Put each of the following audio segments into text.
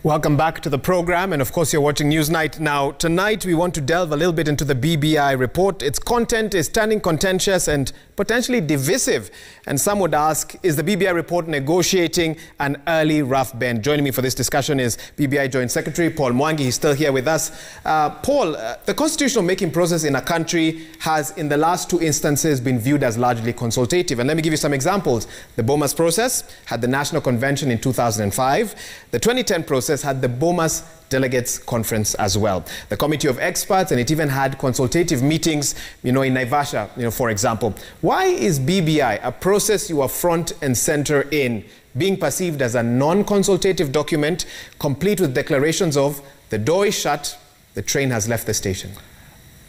Welcome back to the program, and of course you're watching Newsnight. Now tonight we want to delve a little bit into the BBI report. Its content is turning contentious and potentially divisive, and some would ask, is the BBI report negotiating an early rough bend? Joining me for this discussion is BBI Joint Secretary Paul Mwangi. He's still here with us. Paul, the constitutional making process in a country has in the last two instances been viewed as largely consultative, and let me give you some examples. The Bomas process had the National Convention in 2005. The 2010 process had the Bomas Delegates Conference as well. The Committee of Experts, and it even had consultative meetings, in Naivasha, for example. Why is BBI, a process you are front and center in, being perceived as a non-consultative document, complete with declarations of the door is shut, the train has left the station?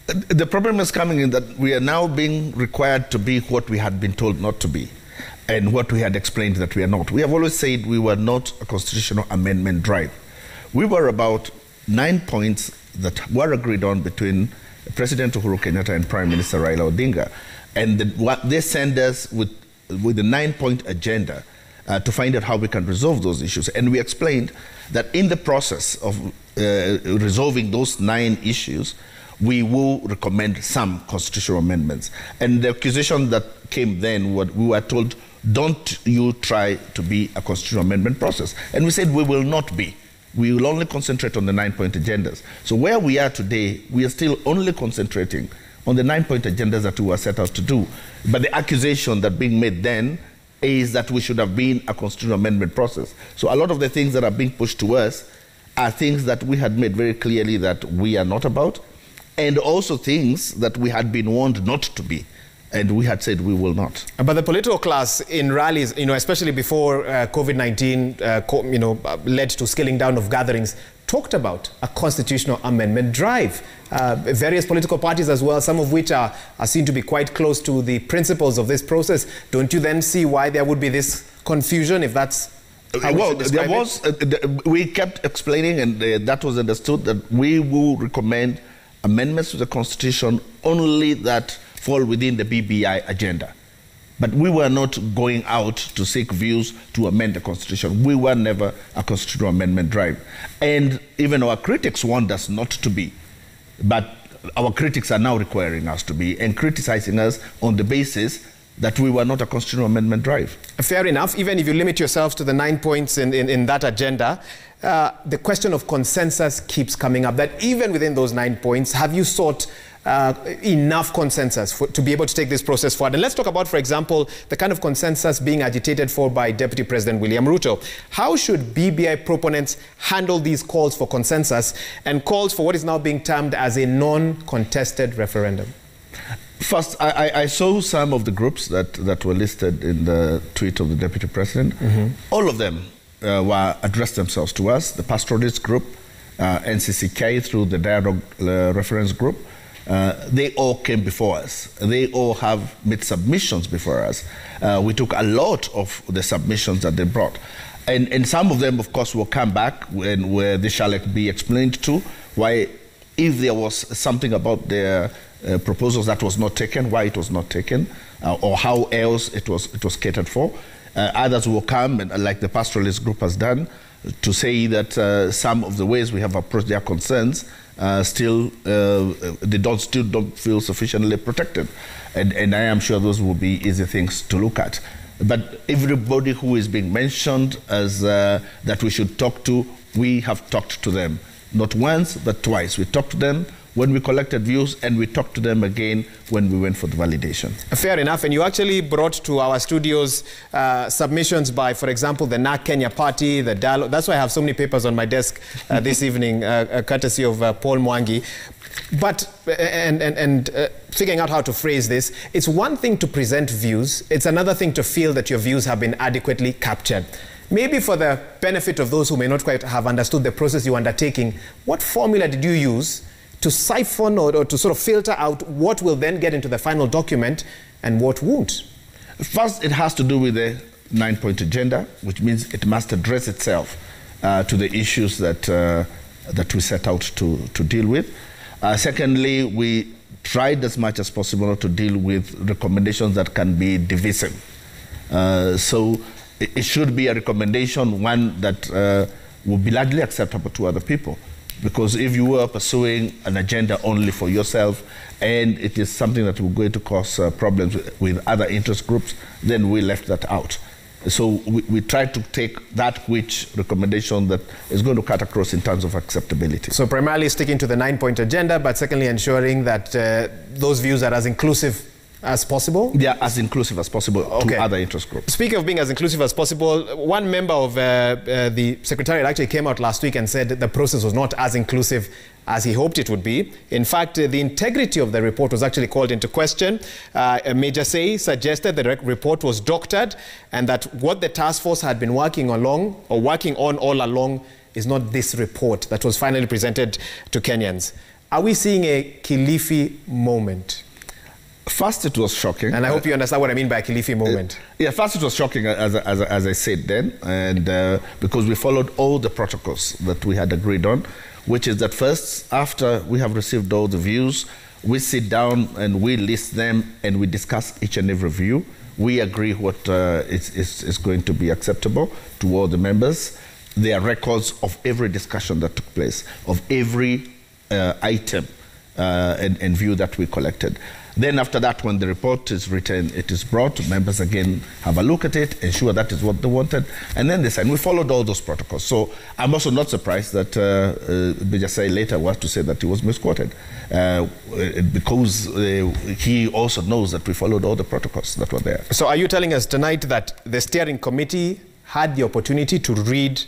The problem is coming in that we are now being required to be what we had been told not to be, and what we had explained that we are not. We have always said we were not a constitutional amendment drive. We were about 9 points that were agreed on between President Uhuru Kenyatta and Prime Minister Raila Odinga. And what they send us with the 9-point agenda to find out how we can resolve those issues. And we explained that in the process of resolving those 9 issues, we will recommend some constitutional amendments. And the accusation that came then, we were told, don't you try to be a constitutional amendment process. And we said we will not be. We will only concentrate on the 9-point agendas. So where we are today, we are still only concentrating on the 9-point agendas that we were set out to do. But the accusation that being made then is that we should have been a constitutional amendment process. So a lot of the things that are being pushed to us are things that we had made very clearly that we are not about, and also things that we had been warned not to be. And we had said we will not. But the political class in rallies, especially before COVID-19, led to scaling down of gatherings, talked about a constitutional amendment drive. Various political parties as well, some of which are seen to be quite close to the principles of this process. Don't you then see why there would be this confusion, if that's how there was, we kept explaining, and that was understood, that we will recommend amendments to the Constitution only that fall within the BBI agenda. But we were not going out to seek views to amend the Constitution. We were never a constitutional amendment drive. And even our critics want us not to be. But our critics are now requiring us to be and criticizing us on the basis that we were not a constitutional amendment drive. Fair enough. Even if you limit yourselves to the 9 points in that agenda, the question of consensus keeps coming up. That even within those 9 points, have you sought enough consensus to be able to take this process forward? And let's talk about, for example, the kind of consensus being agitated for by Deputy President William Ruto. How should BBI proponents handle these calls for consensus and calls for what is now being termed as a non-contested referendum? First, I saw some of the groups that were listed in the tweet of the Deputy President. All of them addressed themselves to us, the pastoralist group, NCCK through the dialogue reference group. They all came before us. They all have made submissions before us. We took a lot of the submissions that they brought. And some of them, of course, will come back where they shall be explained to why, if there was something about their proposals that was not taken, why it was not taken, or how else it was catered for. Others will come, and like the pastoralist group has done, to say that some of the ways we have approached their concerns they still don't feel sufficiently protected. And I am sure those will be easy things to look at. But everybody who is being mentioned as that we should talk to, we have talked to them. Not once, but twice. We talked to them when we collected views, and we talked to them again when we went for the validation. Fair enough. And you actually brought to our studios submissions by, for example, the NAK Kenya Party, the Dialogue. That's why I have so many papers on my desk this evening, courtesy of Paul Mwangi. But, figuring out how to phrase this, it's one thing to present views. It's another thing to feel that your views have been adequately captured. Maybe for the benefit of those who may not quite have understood the process you're undertaking, what formula did you use to siphon or to sort of filter out what will then get into the final document and what won't? First, it has to do with the 9-point agenda, which means it must address itself to the issues that we set out to deal with. Secondly, we tried as much as possible to deal with recommendations that can be divisive. So it should be a recommendation, one that will be largely acceptable to other people. Because if you were pursuing an agenda only for yourself and it is something that will going to cause problems with other interest groups, then we left that out. So we tried to take that which recommendation that is going to cut across in terms of acceptability. So primarily sticking to the 9-point agenda, but secondly ensuring that those views are as inclusive as possible? Yeah, as inclusive as possible to other interest groups. Speaking of being as inclusive as possible, one member of the Secretariat actually came out last week and said that the process was not as inclusive as he hoped it would be. In fact, the integrity of the report was actually called into question. Major Say suggested the report was doctored and that what the task force had been working on all along is not this report that was finally presented to Kenyans. Are we seeing a Kilifi moment? First, it was shocking. And I hope you understand what I mean by a Kilifi moment. Yeah, first it was shocking, as I said then, and because we followed all the protocols that we had agreed on, which is that first, after we have received all the views, we sit down and we list them and we discuss each and every view. We agree what is going to be acceptable to all the members. There are records of every discussion that took place, of every item and view that we collected. Then after that, when the report is written, it is brought, members again have a look at it, ensure that is what they wanted, and then they sign. We followed all those protocols. So I'm also not surprised that Bijasai later was to say that he was misquoted, because he also knows that we followed all the protocols that were there. So are you telling us tonight that the steering committee had the opportunity to read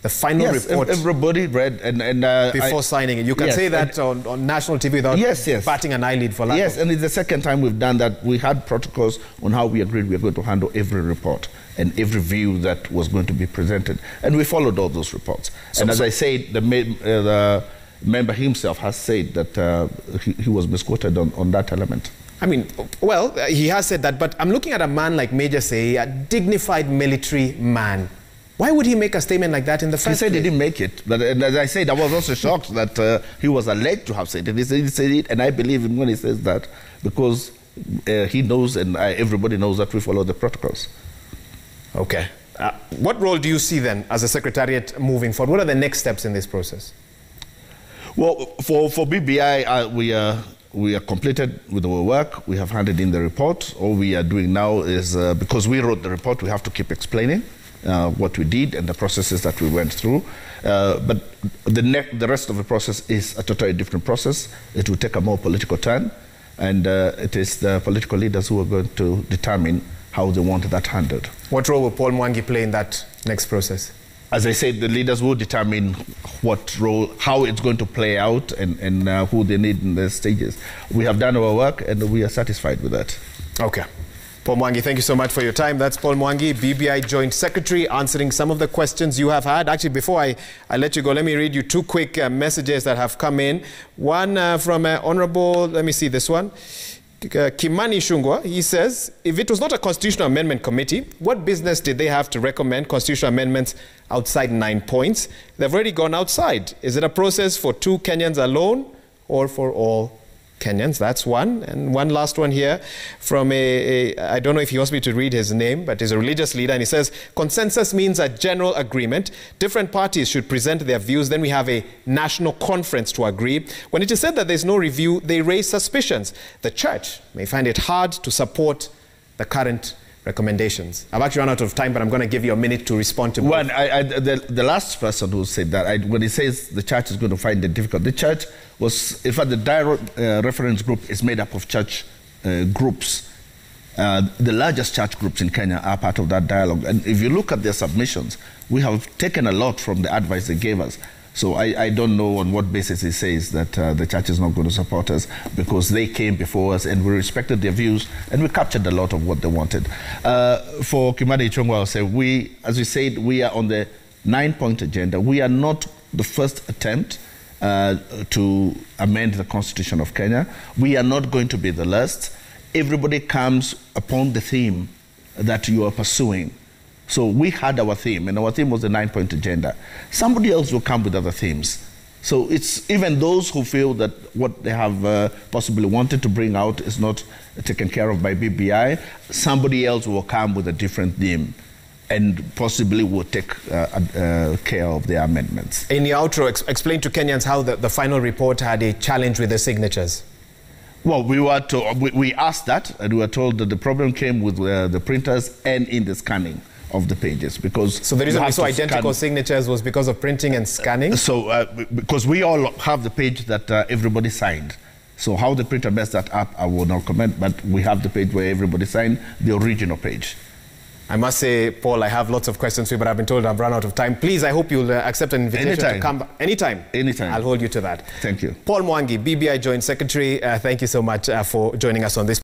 the final report? Yes, everybody read and before signing it. You can say that on national TV without batting an eyelid for lack of. Yes, and it's the second time we've done that. We had protocols on how we agreed we were going to handle every report and every view that was going to be presented. And we followed all those reports. And as I said, the member himself has said that he was misquoted on that element. I mean, well, he has said that, but I'm looking at a man like Major Say, a dignified military man. Why would he make a statement like that in the first place? He said he didn't make it. But as I said, I was also shocked that he was alleged to have said it. He said it, and I believe him when he says that, because he knows and everybody knows that we follow the protocols. Okay. What role do you see then as a Secretariat moving forward? What are the next steps in this process? Well, for BBI, we are completed with our work. We have handed in the report. All we are doing now is, because we wrote the report, we have to keep explaining what we did and the processes that we went through. But the rest of the process is a totally different process. It will take a more political turn, and it is the political leaders who are going to determine how they want that handled. What role will Paul Mwangi play in that next process? As I said, the leaders will determine what role, how it's going to play out, and who they need in the stages. We have done our work, and we are satisfied with that. Okay. Paul Mwangi, thank you so much for your time. That's Paul Mwangi, BBI Joint Secretary, answering some of the questions you have had. Actually, before I let you go, let me read you two quick messages that have come in. One from Honorable, let me see this one. Kimani Shungwa, he says, if it was not a constitutional amendment committee, what business did they have to recommend constitutional amendments outside 9 points? They've already gone outside. Is it a process for 2 Kenyans alone or for all Kenyans? That's one. And one last one here from I don't know if he wants me to read his name, but he's a religious leader, and he says, consensus means a general agreement. Different parties should present their views. Then we have a national conference to agree. When it is said that there's no review, they raise suspicions. The church may find it hard to support the current recommendations. I've actually run out of time, but I'm going to give you a minute to respond to one. The last person who said that, when he says the church is going to find it difficult, the church was, in fact, the dialogue reference group is made up of church groups. The largest church groups in Kenya are part of that dialogue. And if you look at their submissions, we have taken a lot from the advice they gave us. So I don't know on what basis he says that the church is not going to support us, because they came before us and we respected their views and we captured a lot of what they wanted. For Kimani Ichung'wa, I'll say, as we said, we are on the 9-point agenda. We are not the first attempt to amend the Constitution of Kenya. We are not going to be the last. Everybody comes upon the theme that you are pursuing. So we had our theme, and our theme was the 9-point agenda. Somebody else will come with other themes. So it's even those who feel that what they have possibly wanted to bring out is not taken care of by BBI, somebody else will come with a different theme. and possibly will take care of their amendments. In the outro, explain to Kenyans how the final report had a challenge with the signatures. Well, we asked that, and we were told that the problem came with the printers and in the scanning of the pages, because so the reason we saw identical signatures was because of printing and scanning. Because we all have the page that everybody signed. So how the printer messed that up, I will not comment. But we have the page where everybody signed, the original page. I must say, Paul, I have lots of questions for you, but I've been told I've run out of time. Please, I hope you'll accept an invitation to come back. Anytime. Anytime. I'll hold you to that. Thank you. Paul Mwangi, BBI Joint Secretary, thank you so much for joining us on this.